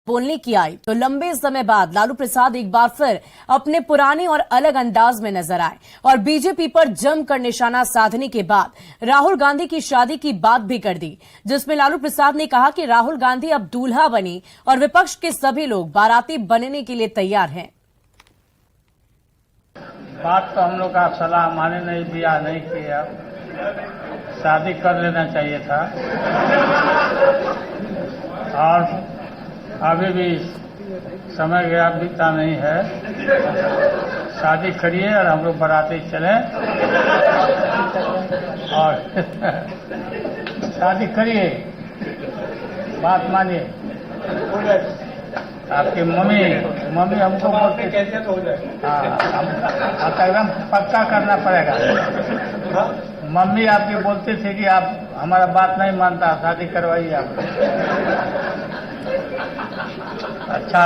बोलने की आई तो लंबे समय बाद लालू प्रसाद एक बार फिर अपने पुराने और अलग अंदाज में नजर आए और बीजेपी पर जमकर निशाना साधने के बाद राहुल गांधी की शादी की बात भी कर दी, जिसमें लालू प्रसाद ने कहा कि राहुल गांधी अब दूल्हा बनी और विपक्ष के सभी लोग बाराती बनने के लिए तैयार हैं। बात तो हम लोग का सलाह माने नहीं, दिया नहीं किया, शादी कर लेना चाहिए था और अभी भी समय गया बीता नहीं है। शादी करिए और हम लोग बाराती चलें और शादी करिए, बात मानिए। आपकी मम्मी हमको बोलते कैसे तो हो जाए, हाँ एकदम पक्का करना पड़ेगा। मम्मी आपकी बोलती थी कि आप हमारा बात नहीं मानता, शादी करवाइए आप। अच्छा